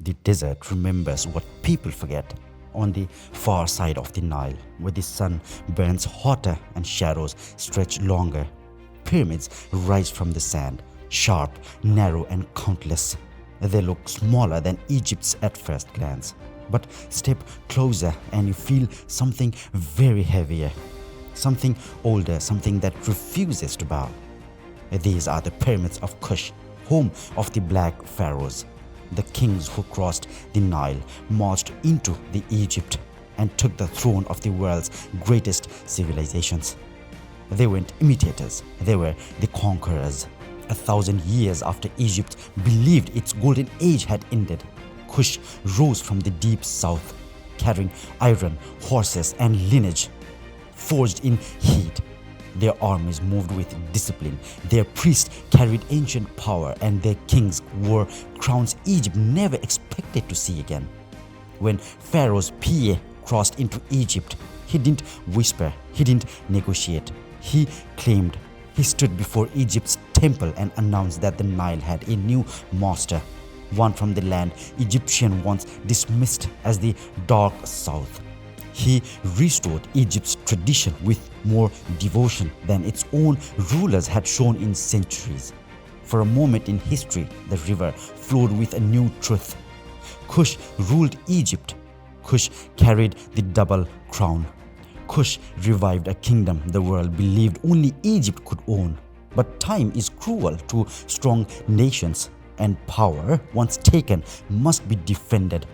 The desert remembers what people forget. On the far side of the Nile, where the sun burns hotter and shadows stretch longer, pyramids rise from the sand, sharp, narrow, and countless. They look smaller than Egypt's at first glance. But step closer and you feel something very heavier, something older, something that refuses to bow. These are the pyramids of Kush, home of the Black Pharaohs. The kings who crossed the Nile, marched into the Egypt, and took the throne of the world's greatest civilizations. They weren't imitators, they were the conquerors. 1,000 years after Egypt believed its golden age had ended, Kush rose from the deep south, carrying iron, horses, and lineage forged in heat. Their armies moved with discipline, their priests carried ancient power, and their kings wore crowns Egypt never expected to see again. When Pharaoh Piye crossed into Egypt, he didn't whisper, he didn't negotiate. He claimed. He stood before Egypt's temple and announced that the Nile had a new master, one from the land Egyptians once dismissed as the dark south. He restored Egypt's tradition with more devotion than its own rulers had shown in centuries. For a moment in history, the river flowed with a new truth. Kush ruled Egypt. Kush carried the double crown. Kush revived a kingdom the world believed only Egypt could own. But time is cruel to strong nations, and power, once taken, must be defended.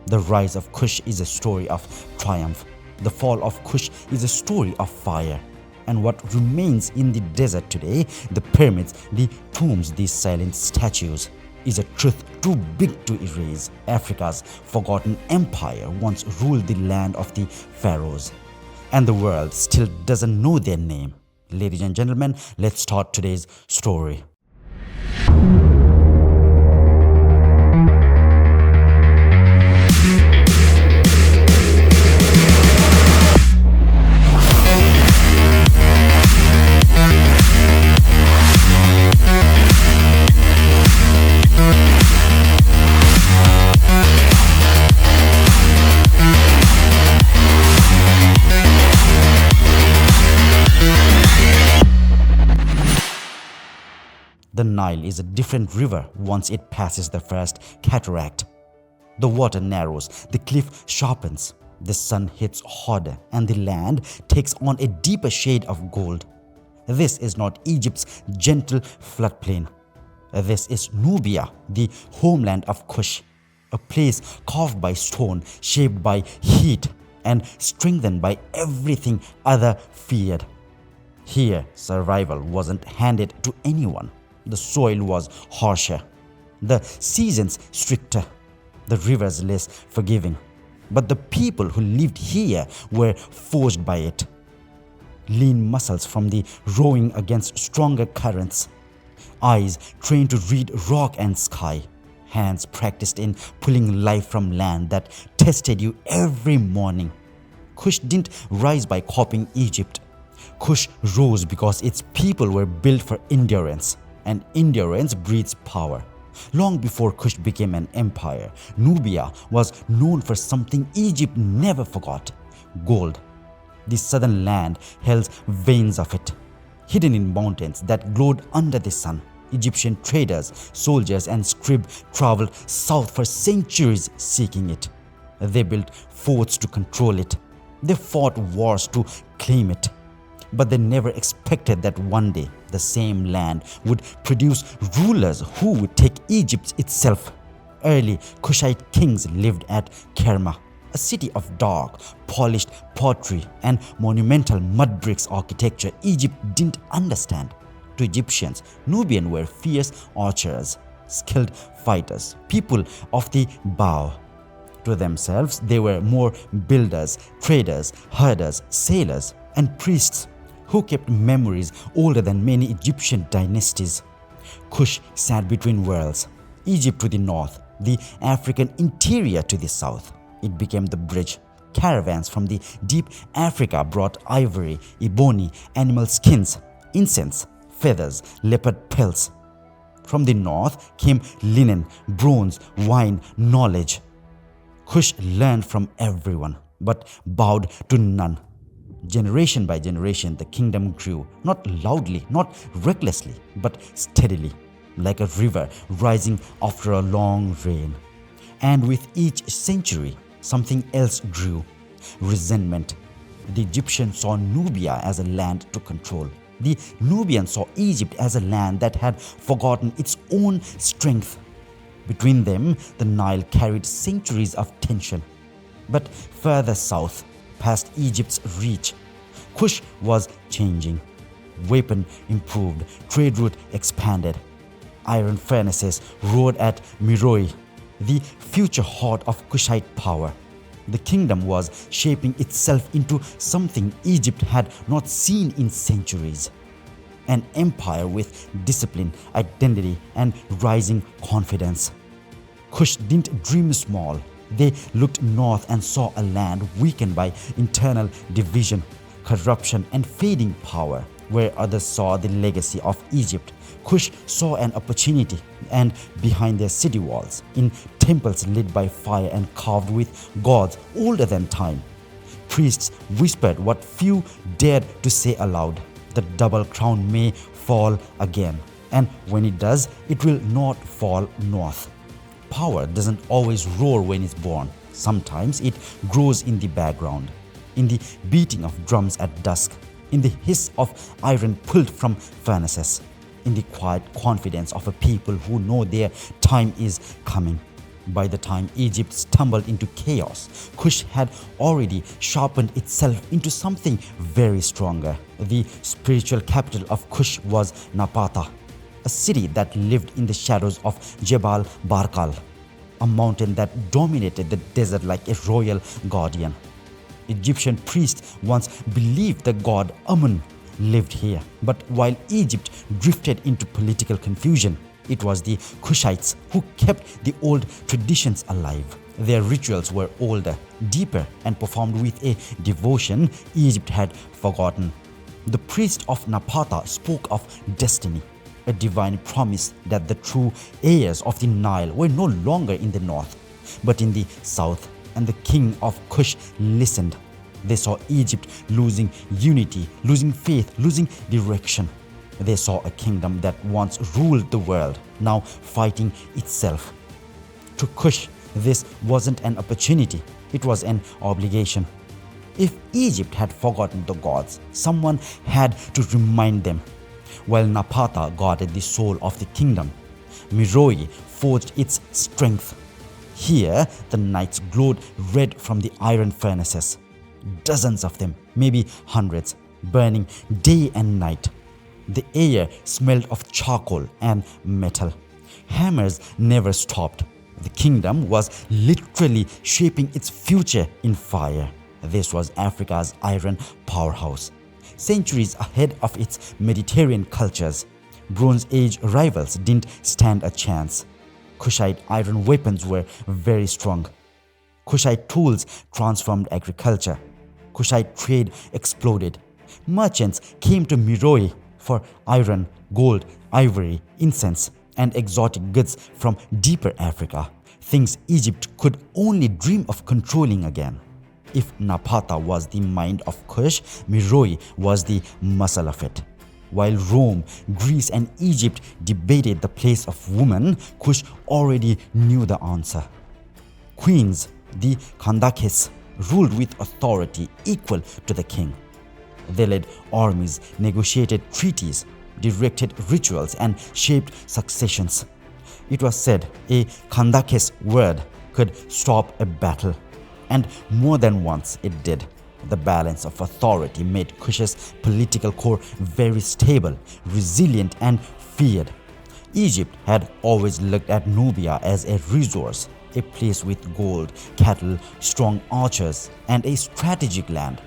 The rise of Kush is a story of triumph. The fall of Kush is a story of fire. And what remains in the desert today, the pyramids, the tombs, these silent statues, is a truth too big to erase. Africa's forgotten empire once ruled the land of the pharaohs, and the world still doesn't know their name. Ladies and gentlemen, let's start today's story. The Nile is a different river once it passes the First Cataract. The water narrows, the cliff sharpens, the sun hits harder, and the land takes on a deeper shade of gold. This is not Egypt's gentle floodplain. This is Nubia, the homeland of Kush, a place carved by stone, shaped by heat, and strengthened by everything other feared. Here, survival wasn't handed to anyone. The soil was harsher, the seasons stricter, the rivers less forgiving. But the people who lived here were forged by it. Lean muscles from the rowing against stronger currents, eyes trained to read rock and sky, hands practiced in pulling life from land that tested you every morning. Kush didn't rise by copying Egypt. Kush rose because its people were built for endurance. And endurance breeds power. Long before Kush became an empire, Nubia was known for something Egypt never forgot: gold. The southern land held veins of it, hidden in mountains that glowed under the sun. Egyptian traders, soldiers, and scribes traveled south for centuries seeking it. They built forts to control it. They fought wars to claim it. But they never expected that one day the same land would produce rulers who would take Egypt itself. Early Kushite kings lived at Kerma, a city of dark, polished pottery and monumental mud bricks architecture Egypt didn't understand. To Egyptians, Nubians were fierce archers, skilled fighters, people of the bow. To themselves, they were more builders, traders, herders, sailors, and priests who kept memories older than many Egyptian dynasties. Kush sat between worlds, Egypt to the north, the African interior to the south. It became the bridge. Caravans from the deep Africa brought ivory, ebony, animal skins, incense, feathers, leopard pelts. From the north came linen, bronze, wine, knowledge. Kush learned from everyone, but bowed to none. Generation by generation, the kingdom grew, not loudly, not recklessly, but steadily, like a river rising after a long rain. And with each century, something else grew: resentment. The Egyptians saw Nubia as a land to control. The Nubians saw Egypt as a land that had forgotten its own strength. Between them, the Nile carried centuries of tension. But further south, past Egypt's reach, Kush was changing. Weapon improved, trade route expanded. Iron furnaces roared at Meroe, the future heart of Kushite power. The kingdom was shaping itself into something Egypt had not seen in centuries. An empire with discipline, identity, and rising confidence. Kush didn't dream small. They looked north and saw a land weakened by internal division, corruption, and fading power. Where others saw the legacy of Egypt, Kush saw an opportunity. And behind their city walls, in temples lit by fire and carved with gods older than time, priests whispered what few dared to say aloud: the double crown may fall again, and when it does, it will not fall north. Power doesn't always roar when it's born. Sometimes it grows in the background, in the beating of drums at dusk, in the hiss of iron pulled from furnaces, in the quiet confidence of a people who know their time is coming. By the time Egypt stumbled into chaos, Kush had already sharpened itself into something very stronger. The spiritual capital of Kush was Napata, a city that lived in the shadows of Jebel Barkal, a mountain that dominated the desert like a royal guardian. Egyptian priests once believed the god Amun lived here, but while Egypt drifted into political confusion, it was the Kushites who kept the old traditions alive. Their rituals were older, deeper, and performed with a devotion Egypt had forgotten. The priest of Napata spoke of destiny, a divine promise that the true heirs of the Nile were no longer in the north, but in the south. And the king of Kush listened. They saw Egypt losing unity, losing faith, losing direction. They saw a kingdom that once ruled the world, now fighting itself. To Kush, this wasn't an opportunity, it was an obligation. If Egypt had forgotten the gods, someone had to remind them. While Napata guarded the soul of the kingdom, Meroe forged its strength. Here, the nights glowed red from the iron furnaces. Dozens of them, maybe hundreds, burning day and night. The air smelled of charcoal and metal. Hammers never stopped. The kingdom was literally shaping its future in fire. This was Africa's iron powerhouse. Centuries ahead of its Mediterranean cultures, Bronze Age rivals didn't stand a chance. Kushite iron weapons were very strong. Kushite tools transformed agriculture. Kushite trade exploded. Merchants came to Meroe for iron, gold, ivory, incense, and exotic goods from deeper Africa, things Egypt could only dream of controlling again. If Napata was the mind of Kush, Meroe was the muscle of it. While Rome, Greece, and Egypt debated the place of woman, Kush already knew the answer. Queens, the Kandakes, ruled with authority equal to the king. They led armies, negotiated treaties, directed rituals, and shaped successions. It was said a Kandakes word could stop a battle, and more than once it did. The balance of authority made Kush's political core very stable, resilient, and feared. Egypt had always looked at Nubia as a resource, a place with gold, cattle, strong archers, and a strategic land.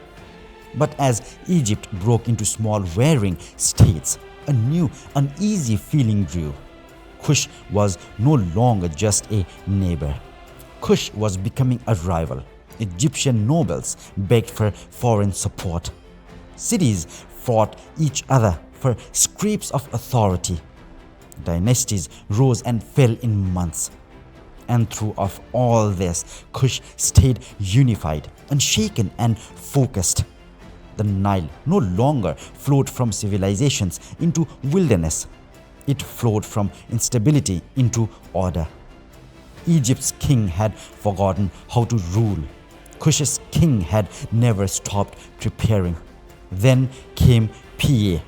But as Egypt broke into small warring states, a new, uneasy feeling grew. Kush was no longer just a neighbor. Kush was becoming a rival. Egyptian nobles begged for foreign support. Cities fought each other for scraps of authority. Dynasties rose and fell in months. And through of all this, Kush stayed unified, unshaken and focused. The Nile no longer flowed from civilizations into wilderness. It flowed from instability into order. Egypt's king had forgotten how to rule. Kush's king had never stopped preparing. Then came Piye,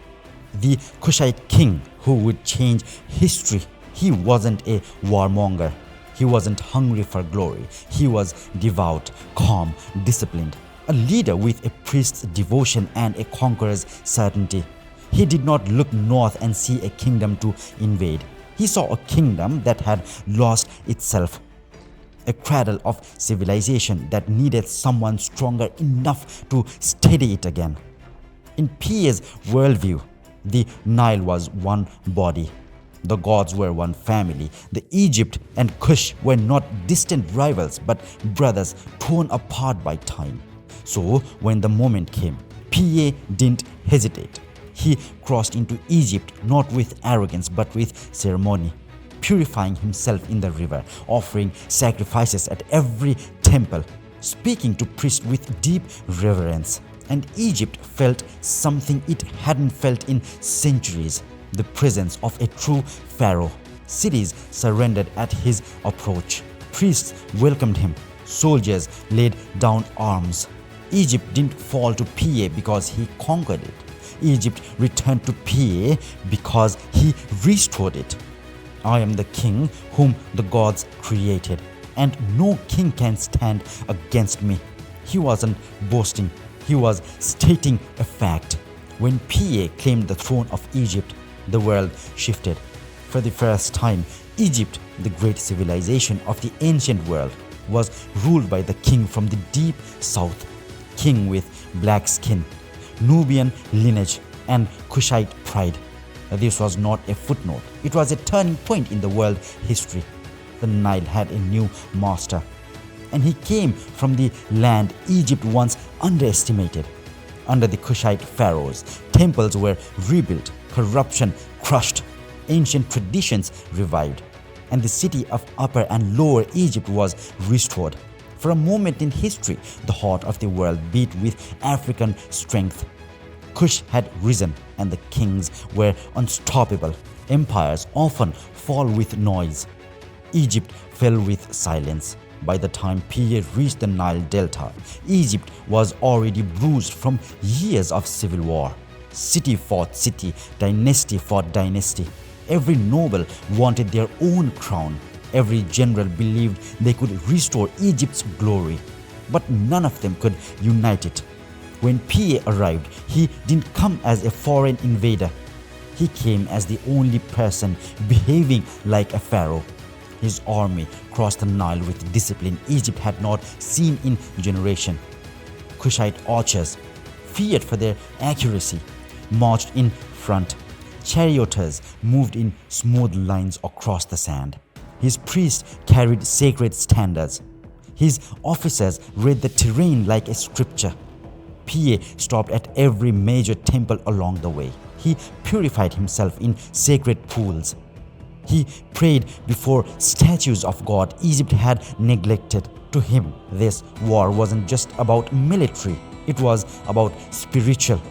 the Kushite king who would change history. He wasn't a warmonger. He wasn't hungry for glory. He was devout, calm, disciplined, a leader with a priest's devotion and a conqueror's certainty. He did not look north and see a kingdom to invade. He saw a kingdom that had lost itself, a cradle of civilization that needed someone stronger enough to steady it again. In Piye's worldview, the Nile was one body. The gods were one family. The Egypt and Kush were not distant rivals but brothers torn apart by time. So when the moment came, Piye didn't hesitate. He crossed into Egypt not with arrogance but with ceremony, purifying himself in the river, offering sacrifices at every temple, speaking to priests with deep reverence. And Egypt felt something it hadn't felt in centuries, the presence of a true pharaoh. Cities surrendered at his approach. Priests welcomed him. Soldiers laid down arms. Egypt didn't fall to Piye because he conquered it. Egypt returned to Piye because he restored it. I am the king whom the gods created, and no king can stand against me. He wasn't boasting. He was stating a fact. When Piye claimed the throne of Egypt, the world shifted. For the first time, Egypt, the great civilization of the ancient world, was ruled by the king from the deep south, king with black skin, Nubian lineage and Kushite pride. This was not a footnote. It was a turning point in the world history. The Nile had a new master, and he came from the land Egypt once underestimated. Under the Kushite pharaohs, temples were rebuilt, corruption crushed, ancient traditions revived, and the city of Upper and Lower Egypt was restored. For a moment in history, the heart of the world beat with African strength. Kush had risen, and the kings were unstoppable. Empires often fall with noise. Egypt fell with silence. By the time Piye reached the Nile Delta, Egypt was already bruised from years of civil war. City fought city, dynasty fought dynasty. Every noble wanted their own crown. Every general believed they could restore Egypt's glory, but none of them could unite it. When Piye arrived, he didn't come as a foreign invader. He came as the only person behaving like a pharaoh. His army crossed the Nile with discipline Egypt had not seen in generations. Kushite archers, feared for their accuracy, marched in front. Charioteers moved in smooth lines across the sand. His priests carried sacred standards. His officers read the terrain like a scripture. Piye stopped at every major temple along the way. He purified himself in sacred pools. He prayed before statues of God Egypt had neglected. To him, this war wasn't just about military, it was about spiritual.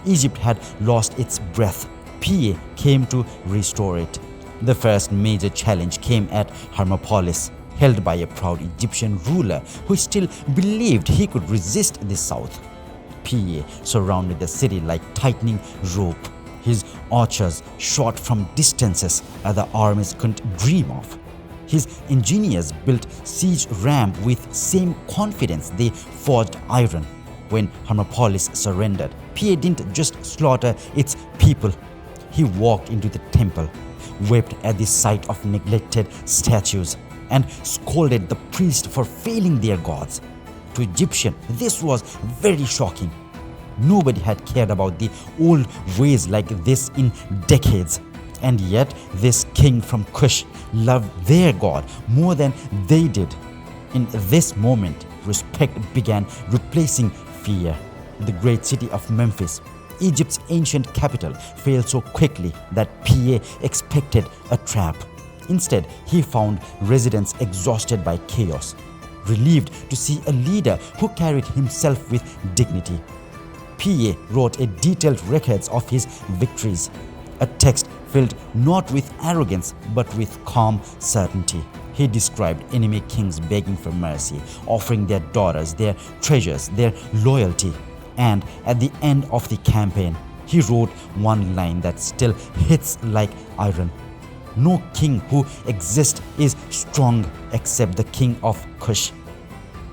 Egypt had lost its breath. Piye came to restore it. The first major challenge came at Hermopolis, held by a proud Egyptian ruler who still believed he could resist the south. Piye surrounded the city like tightening rope. His archers shot from distances other armies couldn't dream of. His engineers built siege ramp with same confidence they forged iron. When Hermopolis surrendered, Piye didn't just slaughter its people. He walked into the temple, wept at the sight of neglected statues, and scolded the priests for failing their gods. To Egyptians, this was very shocking. Nobody had cared about the old ways like this in decades. And yet, this king from Kush loved their god more than they did. In this moment, respect began replacing fear. The great city of Memphis, Egypt's ancient capital fell so quickly that Piye expected a trap. Instead, he found residents exhausted by chaos, relieved to see a leader who carried himself with dignity. Piye wrote a detailed records of his victories, a text filled not with arrogance but with calm certainty. He described enemy kings begging for mercy, offering their daughters, their treasures, their loyalty. And at the end of the campaign, he wrote one line that still hits like iron. No king who exists is strong except the king of Kush.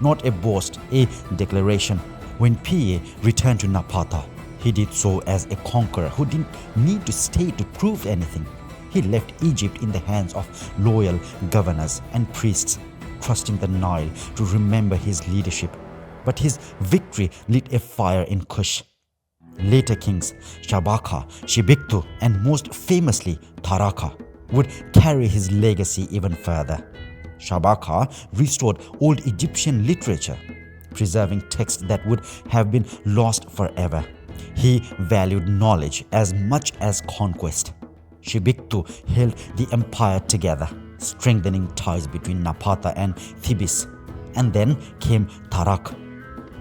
Not a boast, a declaration. When Piye returned to Napata, he did so as a conqueror who didn't need to stay to prove anything. He left Egypt in the hands of loyal governors and priests, trusting the Nile to remember his leadership. But his victory lit a fire in Kush. Later kings, Shabaka, Shibiktu, and most famously Taharqa, would carry his legacy even further. Shabaka restored old Egyptian literature, preserving texts that would have been lost forever. He valued knowledge as much as conquest. Shibiktu held the empire together, strengthening ties between Napata and Thebes. And then came Taharqa.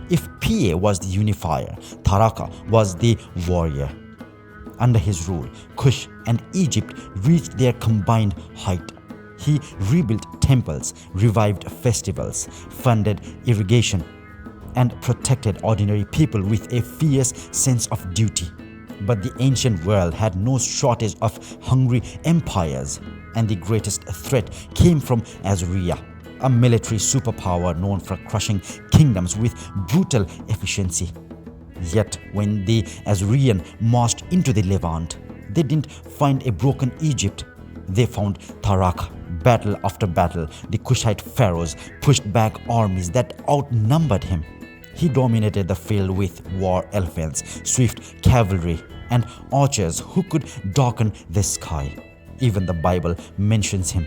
If Piye was the unifier, Taharqa was the warrior. Under his rule, Kush and Egypt reached their combined height. He rebuilt temples, revived festivals, funded irrigation, and protected ordinary people with a fierce sense of duty. But the ancient world had no shortage of hungry empires, and the greatest threat came from Assyria, a military superpower known for crushing kingdoms with brutal efficiency. Yet when the Assyrian marched into the Levant, they didn't find a broken Egypt. They found Taharqa. Battle after battle, the Kushite pharaohs pushed back armies that outnumbered him. He dominated the field with war elephants, swift cavalry, and archers who could darken the sky. Even the Bible mentions him.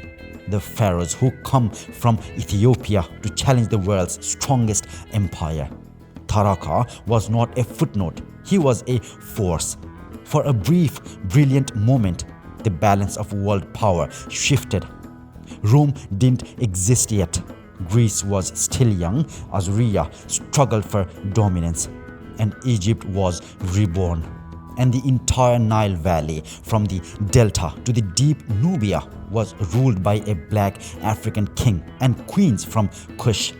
The pharaohs who come from Ethiopia to challenge the world's strongest empire. Taharqa was not a footnote, he was a force. For a brief, brilliant moment, the balance of world power shifted. Rome didn't exist yet. Greece was still young, Assyria struggled for dominance, and Egypt was reborn. And the entire Nile Valley, from the delta to the deep Nubia, was ruled by a black African king and queens from Kush.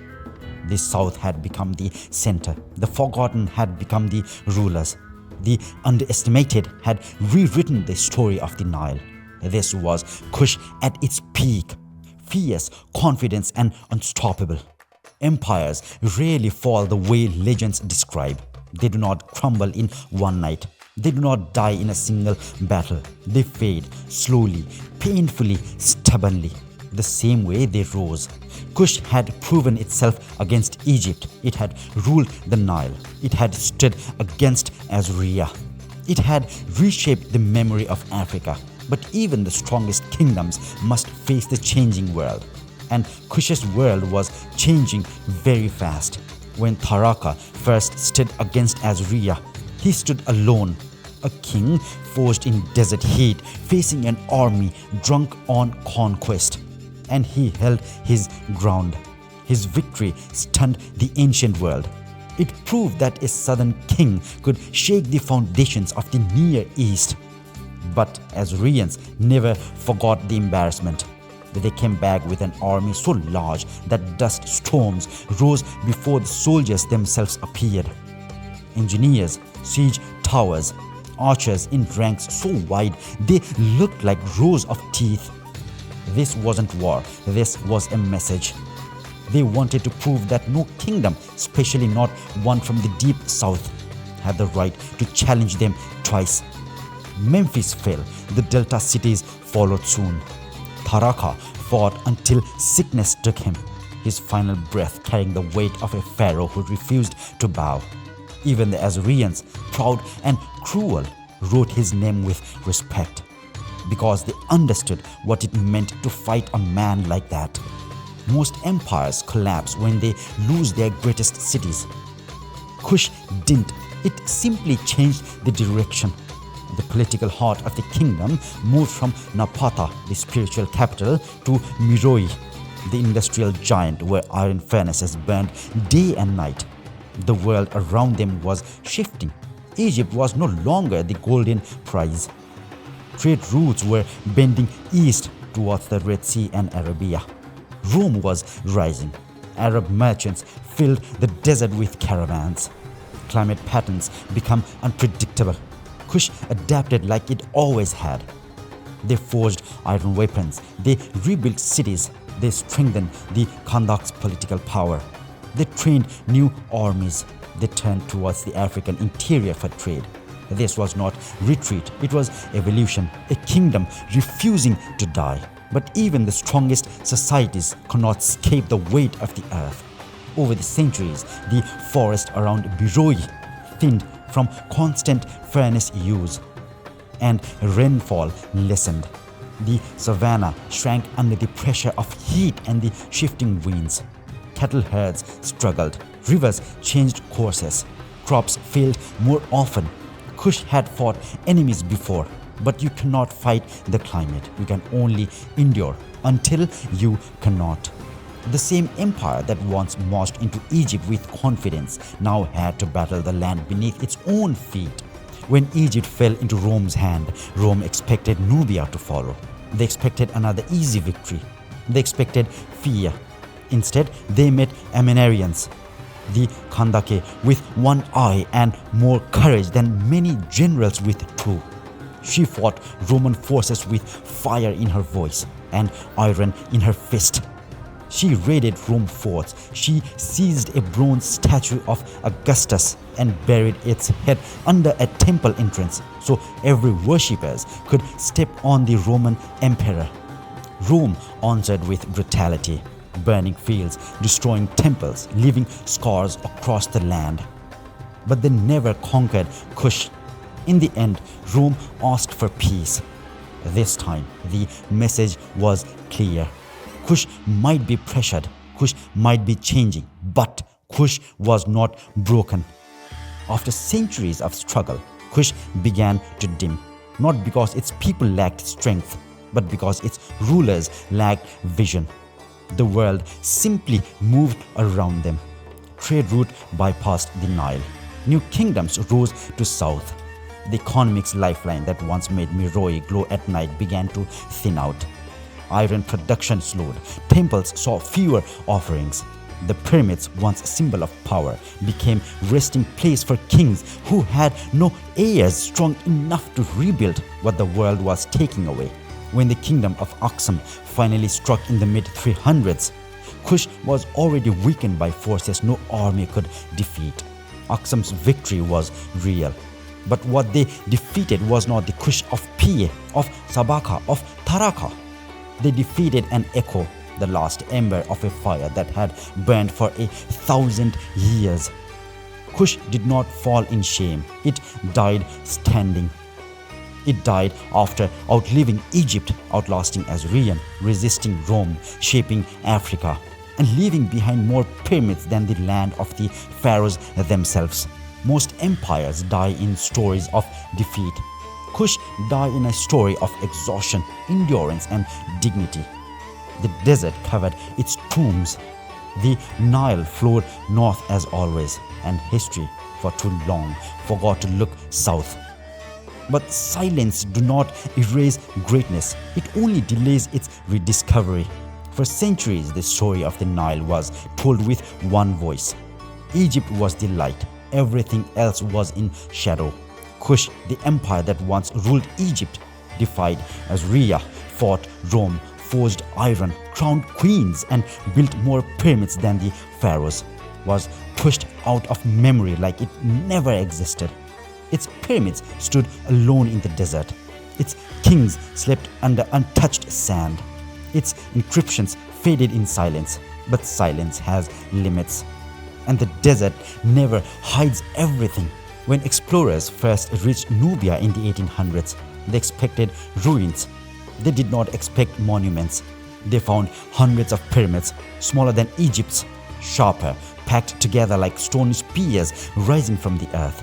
The south had become the center, the forgotten had become the rulers, the underestimated had rewritten the story of the Nile. This was Kush at its peak, fierce, confident, and unstoppable. Empires rarely fall the way legends describe. They do not crumble in one night. They do not die in a single battle. They fade slowly, painfully, stubbornly, the same way they rose. Kush had proven itself against Egypt. It had ruled the Nile. It had stood against Assyria. It had reshaped the memory of Africa. But even the strongest kingdoms must face the changing world. And Kush's world was changing very fast. When Taharqa first stood against Assyria, he stood alone, a king forged in desert heat, facing an army drunk on conquest. And he held his ground. His victory stunned the ancient world. It proved that a southern king could shake the foundations of the Near East. But Assyrians never forgot the embarrassment. They came back with an army so large that dust storms rose before the soldiers themselves appeared. Engineers, siege towers, archers in ranks so wide they looked like rows of teeth. This wasn't war, this was a message. They wanted to prove that no kingdom, especially not one from the deep south, had the right to challenge them twice. Memphis fell, the delta cities followed soon. Taharqa fought until sickness took him, his final breath carrying the weight of a pharaoh who refused to bow. Even the Assyrians, proud and cruel, wrote his name with respect, because they understood what it meant to fight a man like that. Most empires collapse when they lose their greatest cities. Kush didn't. It simply changed the direction. The political heart of the kingdom moved from Napata, the spiritual capital, to Meroe, the industrial giant where iron furnaces burned day and night. The world around them was shifting. Egypt was no longer the golden prize. Trade routes were bending east towards the Red Sea and Arabia. Rome was rising. Arab merchants filled the desert with caravans. Climate patterns became unpredictable. Kush adapted like it always had. They forged iron weapons. They rebuilt cities. They strengthened the Kandak's political power. They trained new armies. They turned towards the African interior for trade. This was not retreat, it was evolution, a kingdom refusing to die. But even the strongest societies could not escape the weight of the earth. Over the centuries, the forest around Meroe thinned from constant furnace use, and rainfall lessened. The savanna shrank under the pressure of heat and the shifting winds. Cattle herds struggled. Rivers changed courses. Crops failed more often. Kush had fought enemies before, but you cannot fight the climate. You can only endure until you cannot. The same empire that once marched into Egypt with confidence now had to battle the land beneath its own feet. When Egypt fell into Rome's hand, Rome expected Nubia to follow. They expected another easy victory. They expected fear. Instead, they met Amanirenas, the Kandake, with one eye and more courage than many generals with two. She fought Roman forces with fire in her voice and iron in her fist. She raided Rome forts. She seized a bronze statue of Augustus and buried its head under a temple entrance so every worshipper could step on the Roman emperor. Rome answered with brutality, burning fields, destroying temples, leaving scars across the land. But they never conquered Kush. In the end, Rome asked for peace. This time, the message was clear. Kush might be pressured, Kush might be changing, but Kush was not broken. After centuries of struggle, Kush began to dim, not because its people lacked strength, but because its rulers lacked vision. The world simply moved around them. Trade route bypassed the Nile. New kingdoms rose to south. The economic's lifeline that once made Meroe glow at night began to thin out. Iron production slowed. Temples saw fewer offerings. The pyramids, once a symbol of power, became resting place for kings who had no heirs strong enough to rebuild what the world was taking away. When the kingdom of Aksum finally struck in the mid-300s, Kush was already weakened by forces no army could defeat. Aksum's victory was real. But what they defeated was not the Kush of Piye, of Shabaka, of Taharqa. They defeated an echo, the last ember of a fire that had burned for 1,000 years. Kush did not fall in shame. It died standing. It died after outliving Egypt, outlasting Assyrian, resisting Rome, shaping Africa, and leaving behind more pyramids than the land of the pharaohs themselves. Most empires die in stories of defeat. Kush died in a story of exhaustion, endurance, and dignity. The desert covered its tombs. The Nile flowed north as always, and history, for too long, forgot to look south. But silence does not erase greatness, it only delays its rediscovery. For centuries, the story of the Nile was told with one voice. Egypt was the light, everything else was in shadow. Kush, the empire that once ruled Egypt, defied Assyria, fought Rome, forged iron, crowned queens, and built more pyramids than the pharaohs, was pushed out of memory like it never existed. Its pyramids stood alone in the desert. Its kings slept under untouched sand. Its inscriptions faded in silence, but silence has limits. And the desert never hides everything. When explorers first reached Nubia in the 1800s, they expected ruins. They did not expect monuments. They found hundreds of pyramids, smaller than Egypt's, sharper, packed together like stone spears rising from the earth.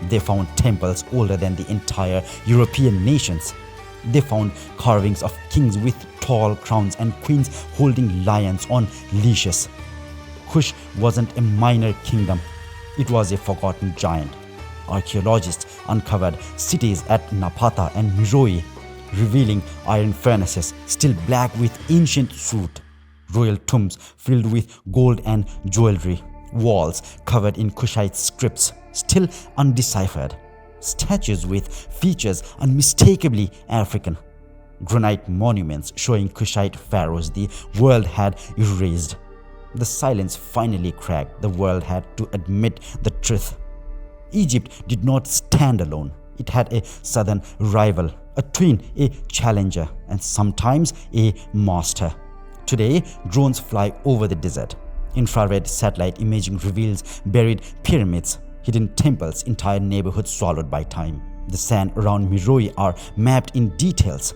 They found temples older than the entire European nations. They found carvings of kings with tall crowns and queens holding lions on leashes. Kush wasn't a minor kingdom. It was a forgotten giant. Archaeologists uncovered cities at Napata and Meroe, revealing iron furnaces still black with ancient soot, royal tombs filled with gold and jewelry, walls covered in Kushite scripts still undeciphered, statues with features unmistakably African, granite monuments showing Kushite pharaohs the world had erased. The silence finally cracked. The world had to admit the truth. Egypt did not stand alone. It had a southern rival, a twin, a challenger, and sometimes a master. Today, drones fly over the desert. Infrared satellite imaging reveals buried pyramids, hidden temples, entire neighborhoods swallowed by time. The sand around Meroe are mapped in details.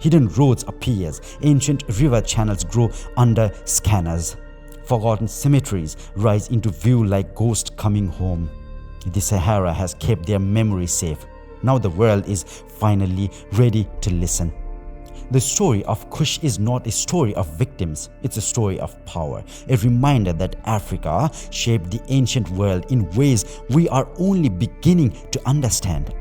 Hidden roads appear, ancient river channels grow under scanners. Forgotten cemeteries rise into view like ghosts coming home. The Sahara has kept their memory safe. Now the world is finally ready to listen. The story of Kush is not a story of victims, it's a story of power, a reminder that Africa shaped the ancient world in ways we are only beginning to understand.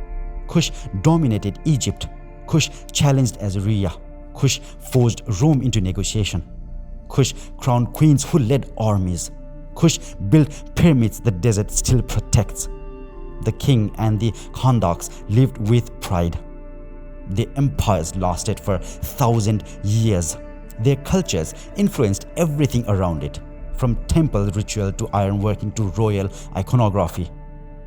Kush dominated Egypt. Kush challenged Assyria. Kush forced Rome into negotiation. Kush crowned queens who led armies. Kush built pyramids the desert still protects. The king and the Khandaks lived with pride. Their empires lasted for 1,000 years. Their cultures influenced everything around it, from temple ritual to ironworking to royal iconography.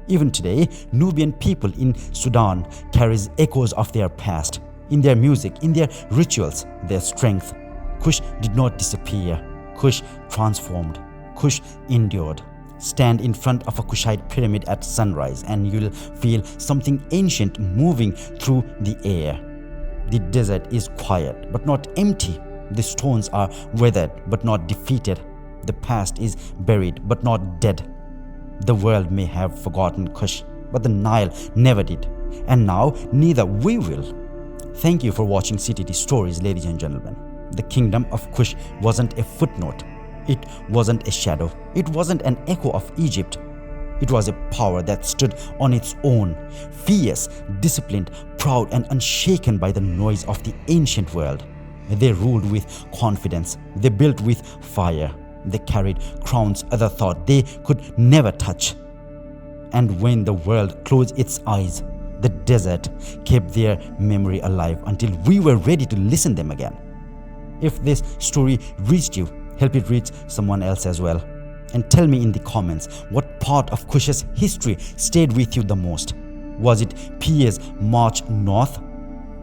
Even today, Nubian people in Sudan carries echoes of their past, in their music, in their rituals, their strength. Kush did not disappear. Kush transformed. Kush endured. Stand in front of a Kushite pyramid at sunrise and you'll feel something ancient moving through the air. The desert is quiet but not empty. The stones are weathered but not defeated. The past is buried but not dead. The world may have forgotten Kush, but the Nile never did. And now neither we will. Thank you for watching CTT Stories, ladies and gentlemen. The Kingdom of Kush wasn't a footnote. It wasn't a shadow. It wasn't an echo of Egypt. It was a power that stood on its own, fierce, disciplined, proud, and unshaken by the noise of the ancient world. They ruled with confidence. They built with fire. They carried crowns others thought they could never touch. And when the world closed its eyes, the desert kept their memory alive until we were ready to listen them again. If this story reached you, help it reach someone else as well. And tell me in the comments what part of Kush's history stayed with you the most. Was it Piye's march north,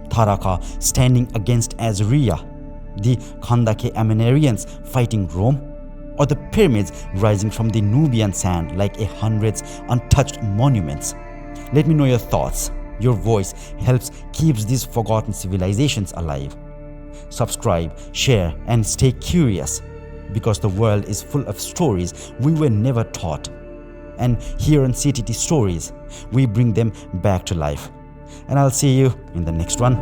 Taharqa standing against Assyria, the Khandake Amanirenas fighting Rome, or the pyramids rising from the Nubian sand like a hundreds untouched monuments? Let me know your thoughts. Your voice helps keeps these forgotten civilizations alive. Subscribe, share, and stay curious, because the world is full of stories we were never taught. And here on CTT Stories, we bring them back to life. And I'll see you in the next one.